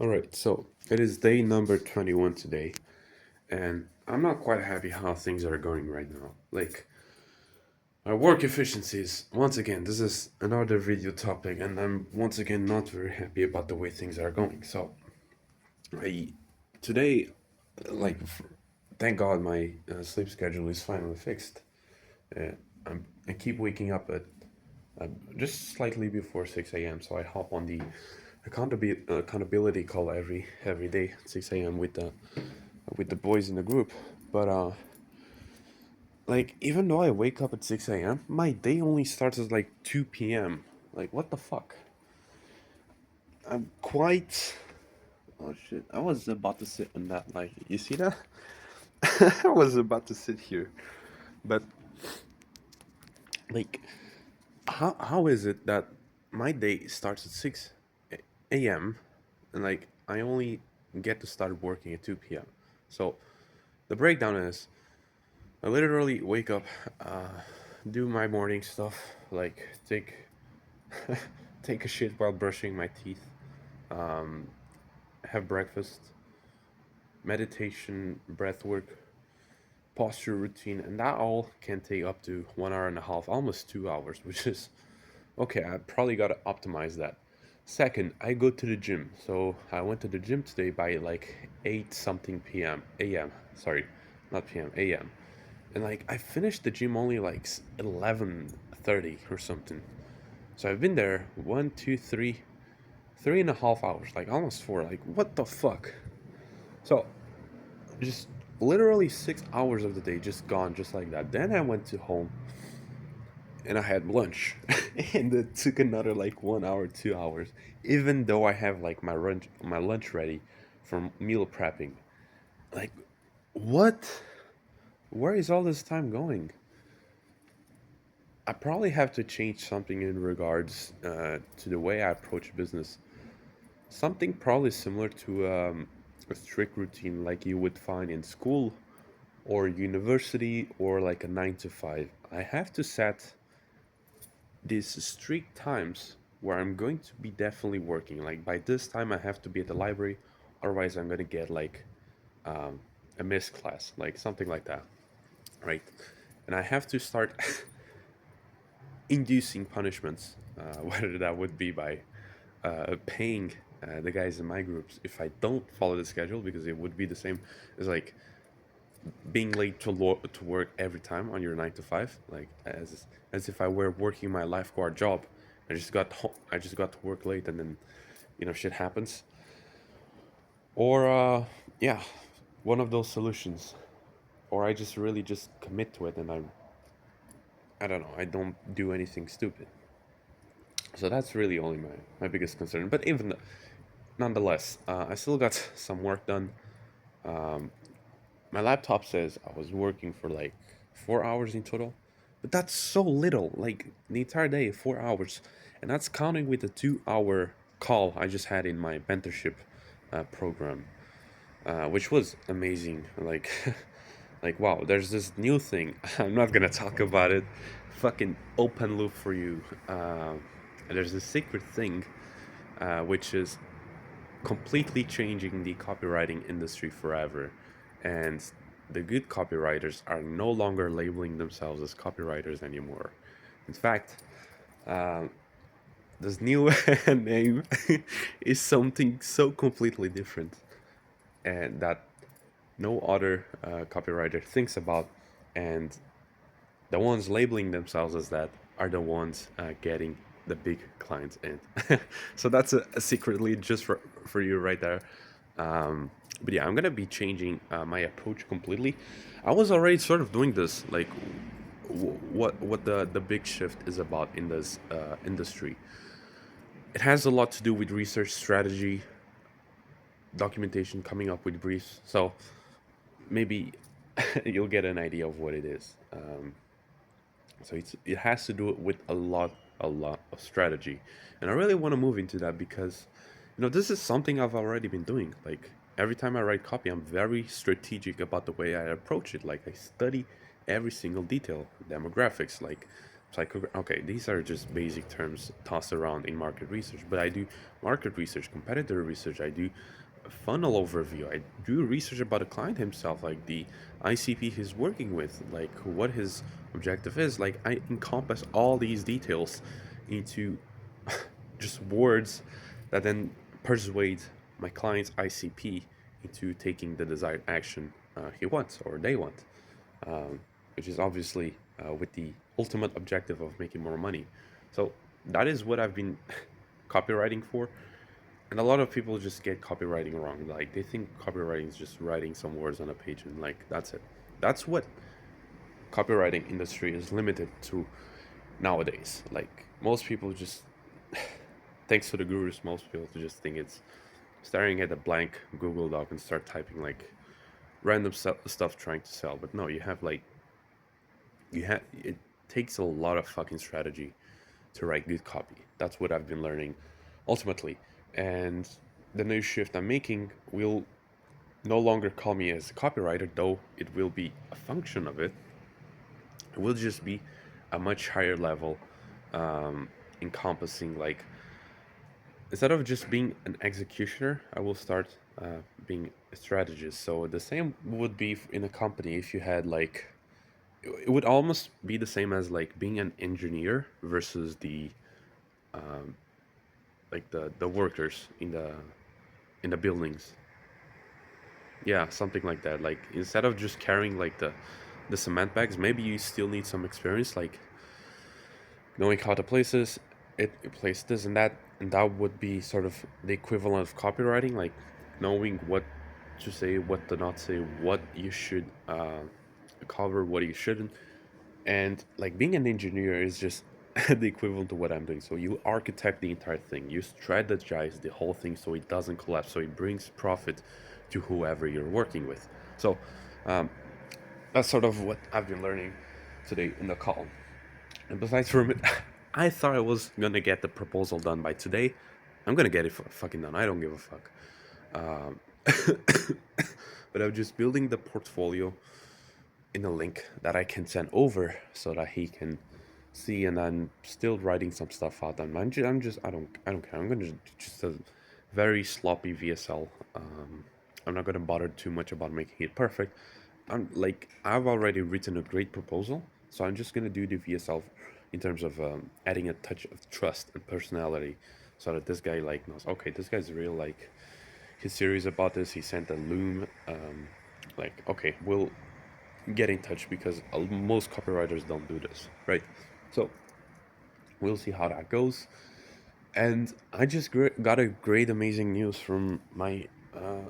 All right, so it is day number 21 today, and I'm not quite happy how things are going right now. Like, my work efficiencies, once again, this is another video topic, and I'm once again not very happy about the way things are going. So, I, today, like, thank God my sleep schedule is finally fixed. Uh, I keep waking up at just slightly before 6 a.m. So I hop on the accountability call every day at 6 a.m. with the boys in the group. But like even though I wake up at 6 a.m., my day only starts at like 2 p.m. Like what the fuck? I'm quite. Oh shit! I was about to sit on that. Like you see that? I was about to sit here, but like how is it that my day starts at 6 a.m. and like I only get to start working at 2 p.m. So the breakdown is I literally wake up, do my morning stuff, like take a shit while brushing my teeth, um, have breakfast, meditation, breath work, posture routine, and that all can take up to 1 hour and a half, almost 2 hours, which is okay. I probably gotta optimize that. Second, I go to the gym. So I went to the gym today by like 8 something p.m. a.m. Sorry, not p.m. a.m. And like I finished the gym only like 11:30 or something. So I've been there 3.5 hours, like almost 4. Like what the fuck? So just literally 6 hours of the day just gone just like that. Then I went to home and I had lunch, and it took another like 1 hour, 2 hours. Even though I have like my lunch ready from meal prepping. Like what? Where is all this time going? I probably have to change something in regards to the way I approach business. Something probably similar to a strict routine like you would find in school or university or like a 9 to 5. I have to set these strict times where I'm going to be definitely working. Like by this time, I have to be at the library, otherwise, I'm going to get like um, a missed class, like something like that, right? And I have to start inducing punishments, whether that would be by paying the guys in my groups if I don't follow the schedule, because it would be the same as like being late to work every time on your 9 to 5, like as if I were working my lifeguard job. I just got to work late, and then shit happens. Or yeah, one of those solutions. Or I just really just commit to it, and I don't know, I don't do anything stupid. So that's really only my biggest concern. But even nonetheless, I still got some work done. Um, my laptop says I was working for like 4 hours in total, but that's so little. Like the entire day, 4 hours, and that's counting with the 2 hour call I just had in my mentorship program, which was amazing. Like, like wow, there's this new thing. I'm not gonna talk about it. Fucking open loop for you. There's this secret thing, which is completely changing the copywriting industry forever. And the good copywriters are no longer labeling themselves as copywriters anymore. In fact, uh, this new name is something so completely different, and that no other copywriter thinks about. And the ones labeling themselves as that are the ones getting the big clients in. So that's a secret lead just for you right there. But yeah, I'm gonna be changing my approach completely. I was already sort of doing this, like what the big shift is about in this industry. It has a lot to do with research strategy, documentation, coming up with briefs. So maybe you'll get an idea of what it is. So it has to do with a lot of strategy, and I really want to move into that because, this is something I've already been doing. Like every time I write copy, I'm very strategic about the way I approach it. Like I study every single detail, demographics, like Okay, these are just basic terms tossed around in market research, but I do market research, competitor research, I do a funnel overview, I do research about a client himself, like the ICP he's working with, like what his objective is. Like I encompass all these details into just words that then persuade my client's ICP into taking the desired action he wants or they want, um, which is obviously with the ultimate objective of making more money. So that is what I've been copywriting for. And a lot of people just get copywriting wrong. Like they think copywriting is just writing some words on a page and like that's it. That's what copywriting industry is limited to nowadays. Like most people just, thanks to the gurus, most people just think it's staring at a blank Google Doc and start typing like random stuff trying to sell. But no, you have like you have it takes a lot of fucking strategy to write good copy. That's what I've been learning ultimately. And the new shift I'm making will no longer call me as a copywriter, though it will be a function of it. It will just be a much higher level, encompassing like instead of just being an executioner, I will start being a strategist. So the same would be in a company if you had like it would almost be the same as like being an engineer versus the like the workers in the buildings. Yeah, something like that. Like instead of just carrying like the cement bags, maybe you still need some experience, like knowing how to place this and that would be sort of the equivalent of copywriting, like knowing what to say, what to not say, what you should cover, what you shouldn't. And like being an engineer is just the equivalent to what I'm doing. So you architect the entire thing, you strategize the whole thing so it doesn't collapse, so it brings profit to whoever you're working with. So um, that's sort of what I've been learning today in the call. And besides from it, I thought I was gonna get the proposal done by today. I'm gonna get it fucking done. I don't give a fuck. Um, but I'm just building the portfolio in a link that I can send over so that he can see. And I'm still writing some stuff out. And I don't care. I'm gonna just a very sloppy VSL. I'm not gonna bother too much about making it perfect. I've already written a great proposal, so I'm just gonna do the VSL in terms of adding a touch of trust and personality, so that this guy like knows, okay, this guy's real. Like he's serious about this. He sent a loom. Like okay, we'll get in touch because most copywriters don't do this, right? So we'll see how that goes. And I just got a great, amazing news from my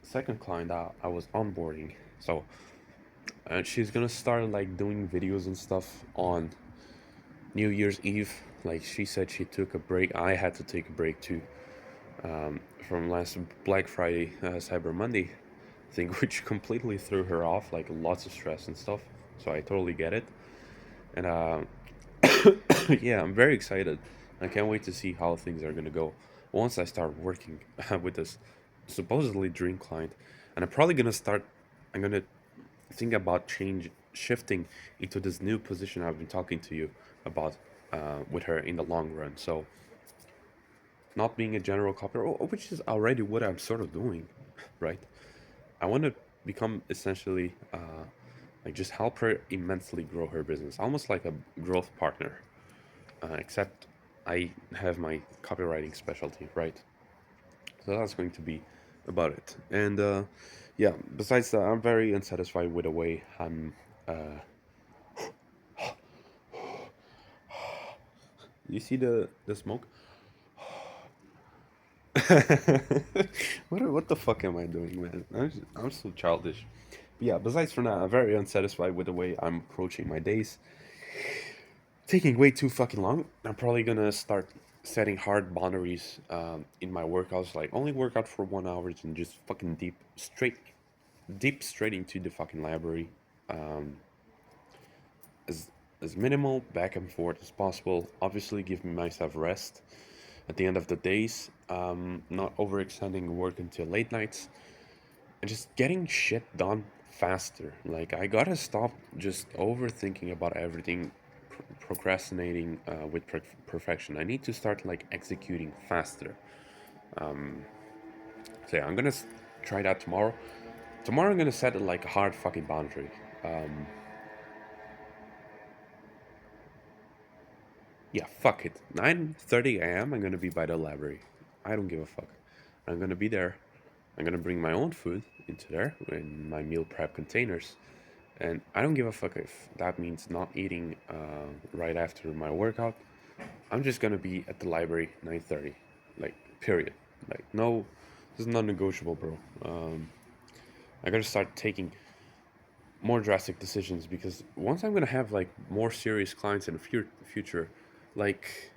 second client that I was onboarding. So she's gonna start like doing videos and stuff on New Year's Eve. Like she said, she took a break. I had to take a break too, from last Black Friday, Cyber Monday thing, which completely threw her off. Like lots of stress and stuff. So I totally get it. And yeah, I'm very excited. I can't wait to see how things are gonna go once I start working with this supposedly dream client. And I'm probably gonna start. I'm gonna think about shifting into this new position I've been talking to you about with her in the long run. So not being a general copywriter, which is already what I'm sort of doing, right? I want to become essentially like just help her immensely grow her business, almost like a growth partner, except I have my copywriting specialty, right? So that's going to be about it. And yeah, besides that, I'm very unsatisfied with the way I'm. You see the smoke? What the fuck am I doing, man? I'm so childish. But yeah, besides from that, I'm very unsatisfied with the way I'm approaching my days. Taking way too fucking long. I'm probably gonna start setting hard boundaries in my workouts, like only work out for 1 hour and just fucking deep straight into the fucking library. Um, as as minimal back and forth as possible. Obviously, give myself rest at the end of the days. Not overextending work until late nights, and just getting shit done faster. Like I gotta stop just overthinking about everything, procrastinating with perfection. I need to start like executing faster. So yeah, I'm gonna try that tomorrow. Tomorrow I'm gonna set like a hard fucking boundary. Um, yeah, fuck it. 9:30 a.m. I'm gonna be by the library. I don't give a fuck. I'm gonna be there. I'm gonna bring my own food into there in my meal prep containers, and I don't give a fuck if that means not eating right after my workout. I'm just gonna be at the library 9:30, like period. Like no, this is non-negotiable, bro. I gotta start taking more drastic decisions because once I'm gonna have like more serious clients in the future, like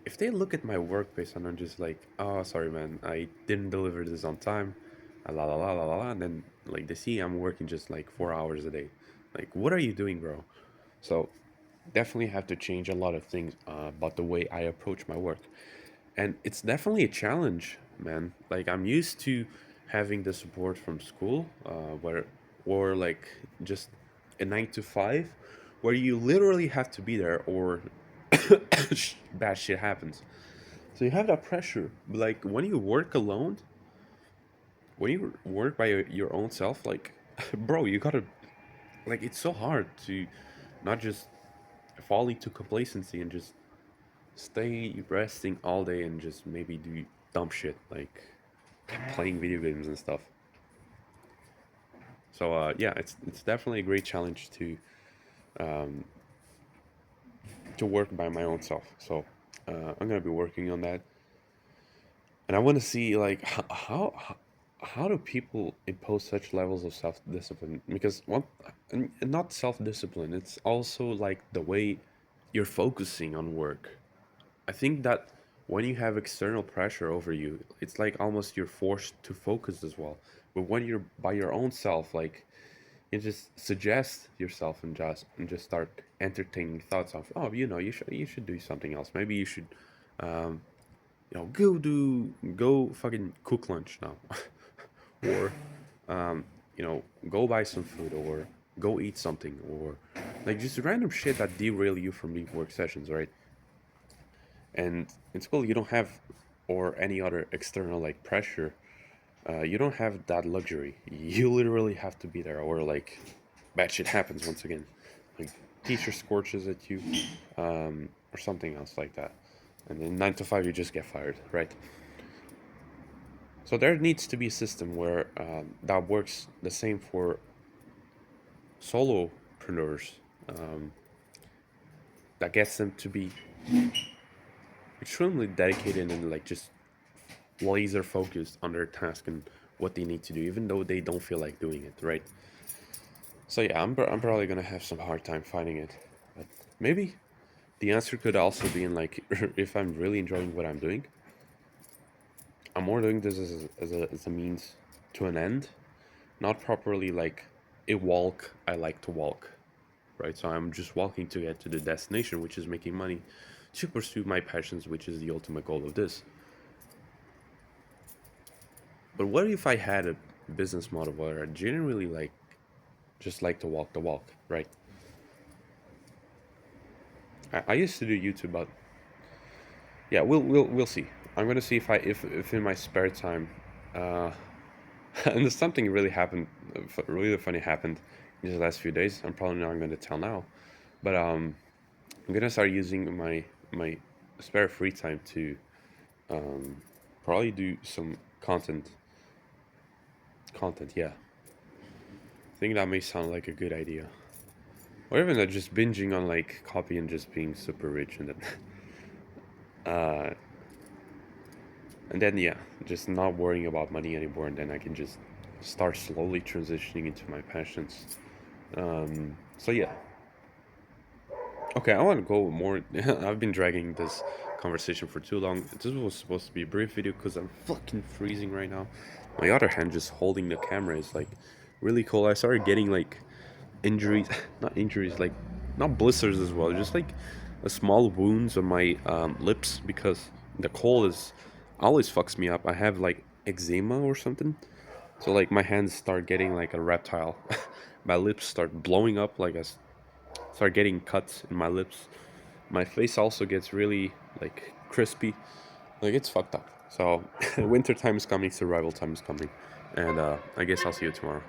if they look at my work based on I'm just like, oh sorry man, I didn't deliver this on time, la la la la la, and then like they see I'm working just like 4 hours a day, like what are you doing, bro? So definitely have to change a lot of things about the way I approach my work, and it's definitely a challenge, man. Like I'm used to having the support from school, where or like just a 9 to 5, where you literally have to be there or bad shit happens. So you have that pressure. Like when you work alone, when you work by your own self, like, bro, you gotta like it's so hard to not just fall into complacency and just stay resting all day and just maybe do dumb shit like playing video games and stuff. So yeah, it's definitely a great challenge to work by my own self. So I'm gonna be working on that, and I want to see like how do people impose such levels of self discipline? Because one, and not self discipline, it's also like the way you're focusing on work. I think that when you have external pressure over you, it's like almost you're forced to focus as well. But when you're by your own self, like you just suggest yourself and just start entertaining thoughts of, oh, you should do something else. Maybe you should go fucking cook lunch now, or go buy some food, or go eat something, or like just random shit that derail you from the work sessions, right? And in school you don't have, or any other external like pressure, you don't have that luxury. You literally have to be there, or like bad shit happens once again, like teacher scorches at you, or something else like that, and then 9 to 5 you just get fired, right? So there needs to be a system where that works the same for solopreneurs, that gets them to be extremely dedicated and like just laser focused on their task and what they need to do, even though they don't feel like doing it, right? So yeah, I'm probably gonna have some hard time finding it, but maybe the answer could also be in like if I'm really enjoying what I'm doing, I'm more doing this as a means to an end, not properly like a walk I like to walk, right? So I'm just walking to get to the destination, which is making money to pursue my passions, which is the ultimate goal of this. But what if I had a business model where I genuinely like just like to walk the walk, right? I used to do YouTube, but yeah, we'll see. I'm gonna see if in my spare time, uh, and there's something really happened, really funny happened in the last few days. I'm probably not gonna tell now, but I'm gonna start using my spare free time to probably do some content. Yeah, I think that may sound like a good idea. Or even just binging on like copy and just being super rich and then uh, and then yeah, just not worrying about money anymore, and then I can just start slowly transitioning into my passions. So yeah, okay, I want to go more. I've been dragging this conversation for too long. This was supposed to be a brief video because I'm fucking freezing right now. My other hand just holding the camera is like really cold. I started getting like injuries, not injuries, like not blisters as well, just like a small wounds on my lips because the cold is always fucks me up. I have like eczema or something, so like my hands start getting like a reptile. My lips start blowing up like start getting cuts in my lips. My face also gets really like crispy. Like it's fucked up. So winter time is coming, survival time is coming, and I guess I'll see you tomorrow.